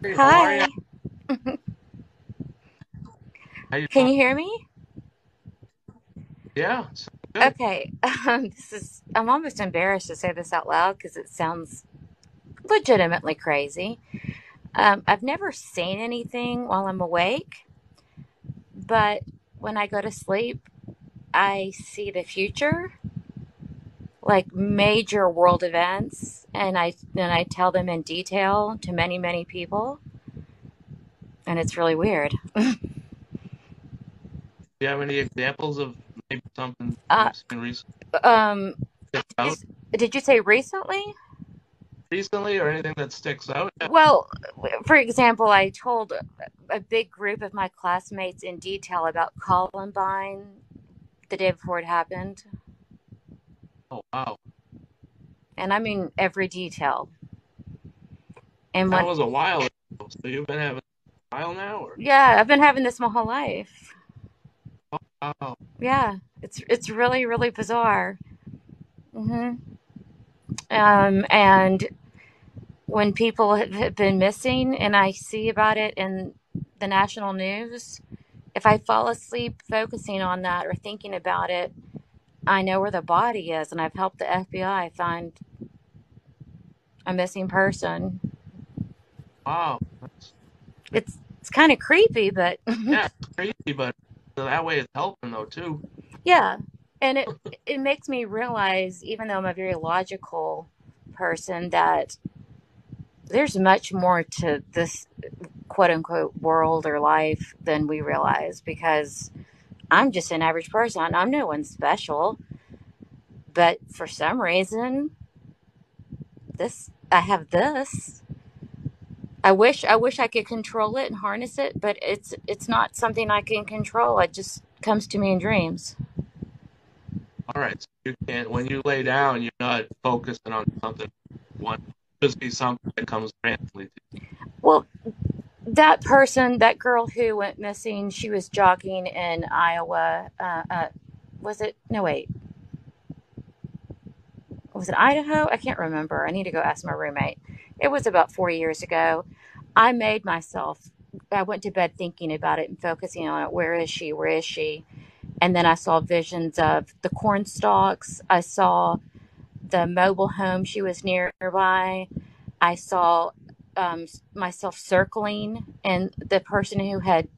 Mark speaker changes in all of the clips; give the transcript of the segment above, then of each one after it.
Speaker 1: Hey, how are you?
Speaker 2: Hi,
Speaker 1: How you
Speaker 2: can
Speaker 1: doing?
Speaker 2: you hear me?
Speaker 1: Yeah, so good.
Speaker 2: Okay, I'm almost embarrassed to say this out loud because it sounds legitimately crazy. I've never seen anything while I'm awake, but when I go to sleep, I see the future, like major world events, and I tell them in detail to many, many people, and it's really weird.
Speaker 1: Do you have any examples of maybe something
Speaker 2: Uh,
Speaker 1: you've seen recently
Speaker 2: um,
Speaker 1: stick
Speaker 2: did
Speaker 1: out
Speaker 2: did you say recently?
Speaker 1: recently or anything that sticks out? Yeah.
Speaker 2: Well, for example, I told a big group of my classmates in detail about Columbine the day before it happened.
Speaker 1: Oh, wow.
Speaker 2: And I mean every detail. And
Speaker 1: That
Speaker 2: when,
Speaker 1: was a while ago. So you've been having a while now, or?
Speaker 2: yeah, I've been having this my whole life.
Speaker 1: Oh, wow.
Speaker 2: Yeah, it's really, really bizarre. hmm and when people have been missing and I see about it in the national news, if I fall asleep focusing on that or thinking about it, I know where the body is, and I've helped the FBI find a missing person.
Speaker 1: Wow.
Speaker 2: It's kind of creepy, but
Speaker 1: Yeah, it's crazy, but that way it's helping though too.
Speaker 2: yeah, and it makes me realize, even though I'm a very logical person, that there's much more to this quote unquote world or life than we realize. Because I'm just an average person. I'm no one special, but for some reason, this I have this. I wish I could control it and harness it, but it's not something I can control. It just comes to me in dreams.
Speaker 1: All right. So you can't, when you lay down, you're not focusing on something one. Just be something that comes randomly to
Speaker 2: Well, that person, that girl who went missing, she was jogging in Iowa. Was it? No, wait. Was it Idaho? I can't remember. I need to go ask my roommate. It was about 4 years ago. I made myself. I went to bed thinking about it and focusing on it. Where is she? Where is she? And then I saw visions of the corn stalks. I saw the mobile home she was nearby. I saw myself circling, and the person who had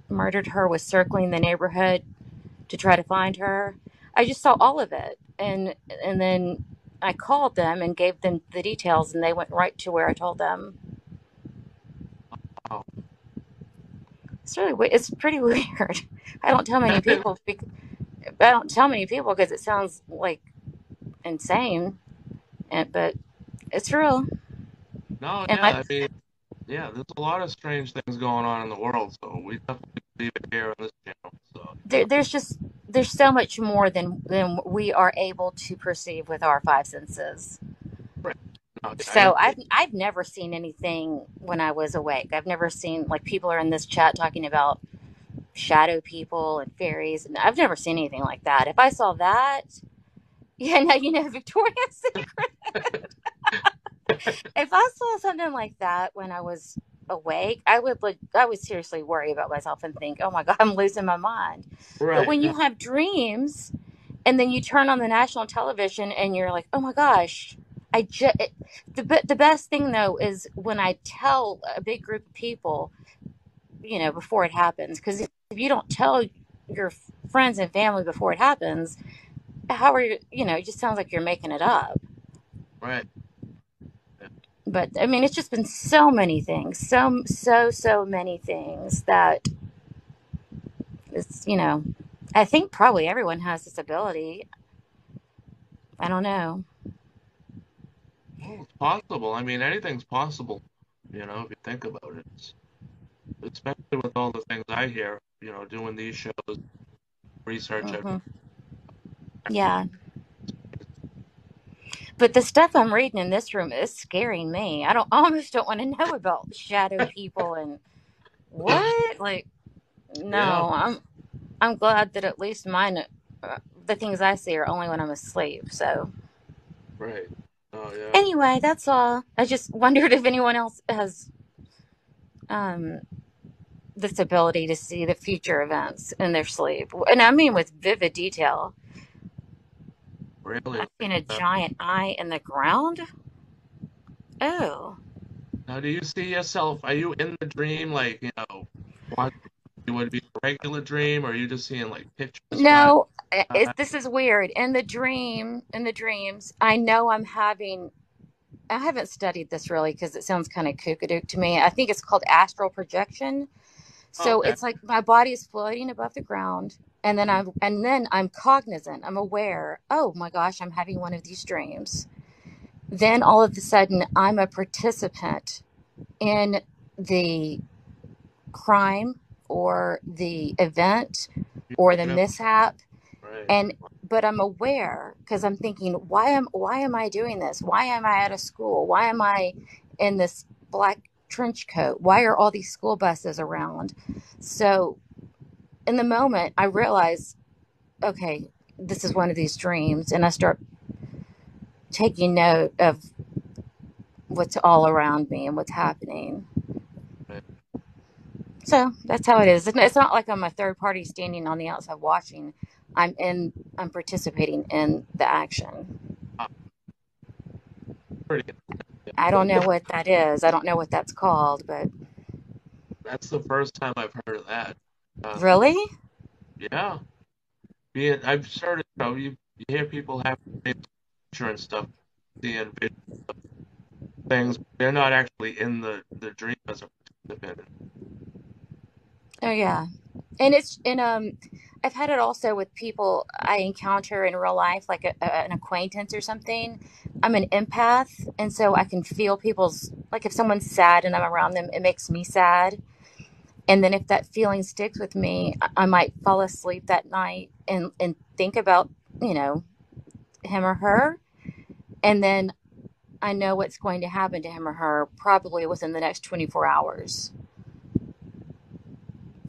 Speaker 2: murdered her was circling the neighborhood to try to find her. I just saw all of it, and then I called them and gave them the details, and they went right to where I told them.
Speaker 1: wow.
Speaker 2: It's pretty weird. I don't tell many people. I don't tell many people because it sounds like insane, but it's real.
Speaker 1: No,
Speaker 2: And my
Speaker 1: yeah, I mean, yeah, there's a lot of strange things going on in the world, so we definitely leave it here on this channel. So,
Speaker 2: there's just there's so much more than we are able to perceive with our five senses.
Speaker 1: right. No, yeah, I
Speaker 2: So
Speaker 1: agree.
Speaker 2: I've never seen anything when I was awake. I've never seen, like, people are in this chat talking about shadow people and fairies, and I've never seen anything like that. If I saw that, yeah, no, Victoria's Secret. If I saw something like that when I was awake, I would seriously worry about myself and think, "Oh my God, I'm losing my mind." But
Speaker 1: Right.
Speaker 2: when
Speaker 1: No,
Speaker 2: you have dreams and then you turn on the national television and you're like, "Oh my gosh." I just the best thing though is when I tell a big group of people, before it happens. Because if you don't tell your friends and family before it happens, how are you? It just sounds like you're making it up.
Speaker 1: right. Yeah.
Speaker 2: But I mean, it's just been so many things, so many things that it's. I think probably everyone has this ability. I don't know.
Speaker 1: Well, it's possible. I mean, anything's possible, if you think about it. Especially with all the things I hear, doing these shows, research.
Speaker 2: hmm Yeah, but the stuff I'm reading in this room is scaring me. I almost don't want to know about shadow people and what. Like,
Speaker 1: Yeah,
Speaker 2: no, I'm glad that at least mine, the things I see are only when I'm asleep. So
Speaker 1: right. Oh, yeah.
Speaker 2: anyway, that's all. I just wondered if anyone else has um, this ability to see the future events in their sleep, and I mean with vivid detail.
Speaker 1: Really?
Speaker 2: I've seen a giant eye in the ground. Oh,
Speaker 1: Now, do you see yourself? Are you in the dream, like, what you would be a regular dream, or are you just seeing like pictures flash?
Speaker 2: no, this is weird. In the dreams, I know I'm having. I haven't studied this really because it sounds kind of kookadook to me. I think it's called astral projection. So
Speaker 1: Okay.
Speaker 2: it's like my body is floating above the ground, and then I'm cognizant. I'm aware. Oh my gosh, I'm having one of these dreams. Then all of a sudden, I'm a participant in the crime or the event
Speaker 1: You
Speaker 2: or the
Speaker 1: wake up,
Speaker 2: mishap,
Speaker 1: right?
Speaker 2: and but I'm aware because I'm thinking, why am I doing this? Why am I out of school? Why am I in this black trench coat? Why are all these school buses around? So in the moment, I realize, okay, this is one of these dreams, and I start taking note of what's all around me and what's happening.
Speaker 1: Right.
Speaker 2: So that's how it is. It's not like I'm a third party standing on the outside watching. I'm participating in the action.
Speaker 1: Ah, pretty.
Speaker 2: I don't know what that is. I don't know what that's called, but
Speaker 1: That's the first time I've heard of that.
Speaker 2: really?
Speaker 1: Yeah. Being, I've started, you hear people have picture and stuff, seeing things. They're not actually in the dream as a participant.
Speaker 2: Oh yeah. And it's and I've had it also with people I encounter in real life, like an acquaintance or something. I'm an empath, and so I can feel people's, like if someone's sad and I'm around them, it makes me sad. And then if that feeling sticks with me, I might fall asleep that night and think about, you know, him or her, and then I know what's going to happen to him or her probably within the next 24 hours.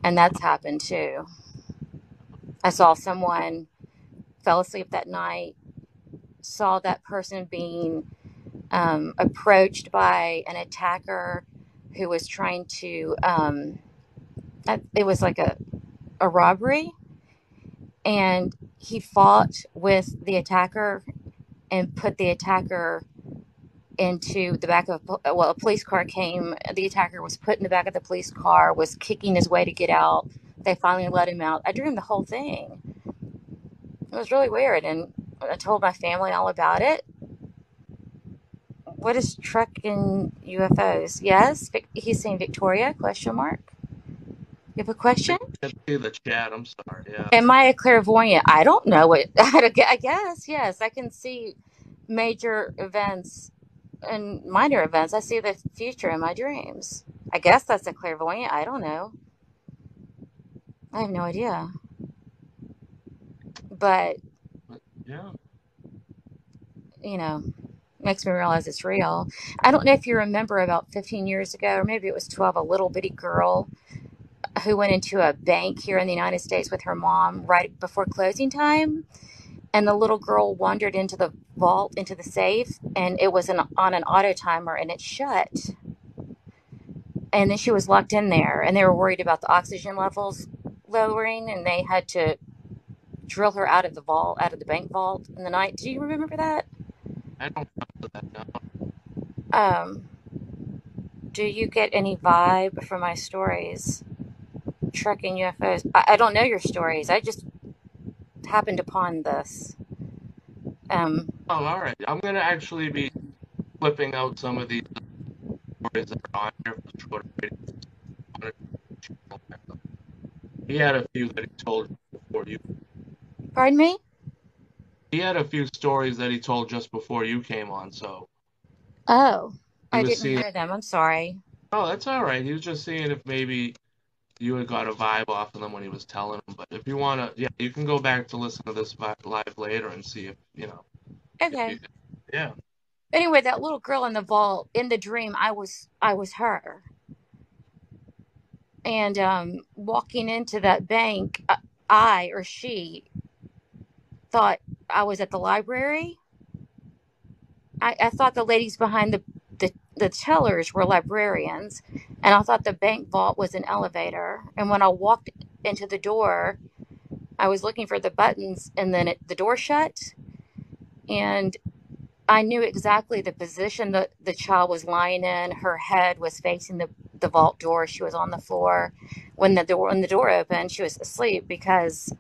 Speaker 2: And that's happened too. I saw someone fell asleep that night, saw that person being approached by an attacker who was trying to, it was like a robbery, and he fought with the attacker and put the attacker into the back of, well, a police car came. The attacker was put in the back of the police car, was kicking his way to get out. They finally let him out. I dreamed the whole thing. It was really weird, and I told my family all about it. What is truck and UFOs? Yes, he's saying Victoria? Question mark. You have a
Speaker 1: I
Speaker 2: question?
Speaker 1: can't see the chat. I'm sorry. Yeah.
Speaker 2: Am I a clairvoyant? I don't know what. I guess yes. I can see major events and minor events. I see the future in my dreams. I guess that's a clairvoyant. I don't know. I have no idea. But
Speaker 1: But, yeah.
Speaker 2: you know, makes me realize it's real. I don't know if you remember about 15 years ago, or maybe it was 12. A little bitty girl who went into a bank here in the United States with her mom right before closing time. And the little girl wandered into the vault, into the safe, and it was on an auto timer and it shut. And then she was locked in there, and they were worried about the oxygen levels lowering, and they had to drill her out of the vault, out of the bank vault in the night. Do you remember that?
Speaker 1: I don't know that now.
Speaker 2: Um, do you get any vibe from my stories? Trucking UFOs. I don't know your stories. I just happened upon this. Um,
Speaker 1: Oh, all right. I'm gonna actually be flipping out some of these stories that are on here for short radio. He had a few that he told before you.
Speaker 2: Pardon me?
Speaker 1: He had a few stories that he told just before you came on, so
Speaker 2: Oh,
Speaker 1: he
Speaker 2: I
Speaker 1: was
Speaker 2: didn't
Speaker 1: seeing.
Speaker 2: hear them. I'm sorry.
Speaker 1: Oh, that's all right. He was just seeing if maybe you had got a vibe off of them when he was telling them. But if you wanna, yeah, you can go back to listen to this live later and see if if you,
Speaker 2: Okay.
Speaker 1: yeah.
Speaker 2: Anyway, that little girl in the vault, in the dream, I was her. And walking into that bank, I or she thought I was at the library. I thought the ladies behind the the tellers were librarians, and I thought the bank vault was an elevator. And when I walked into the door, I was looking for the buttons, and then the door shut, and I knew exactly the position that the child was lying in. Her head was facing the vault door. She was on the floor. When the door opened, she was asleep because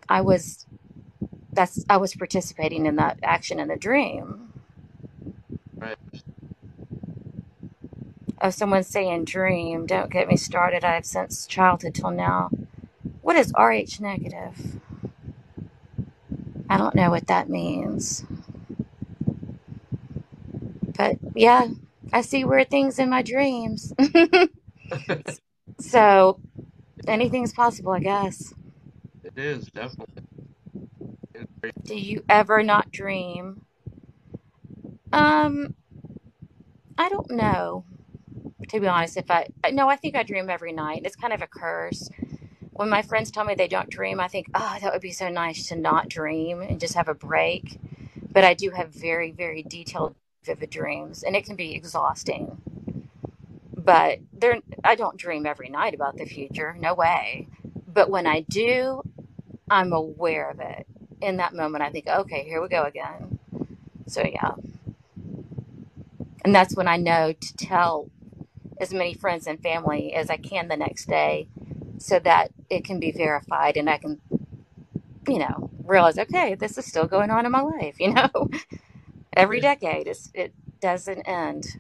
Speaker 2: I was I was participating in that action in the dream.
Speaker 1: Right.
Speaker 2: Oh, someone saying dream. Don't get me started. I've since childhood till now. What is RH negative? I don't know what that means. But yeah, I see weird things in my dreams. So anything's possible, I guess.
Speaker 1: It is definitely. It's very,
Speaker 2: Do you ever not dream? Um, I don't know. To be honest, if I no, I think I dream every night. It's kind of a curse. When my friends tell me they don't dream, I think, oh, that would be so nice to not dream and just have a break. But I do have very, very detailed, vivid dreams, and it can be exhausting. But I don't dream every night about the future. No way. But when I do, I'm aware of it. In that moment, I think, okay, here we go again. So yeah, and that's when I know to tell as many friends and family as I can the next day, so that it can be verified and I can, realize, okay, this is still going on in my life. Every decade it doesn't end.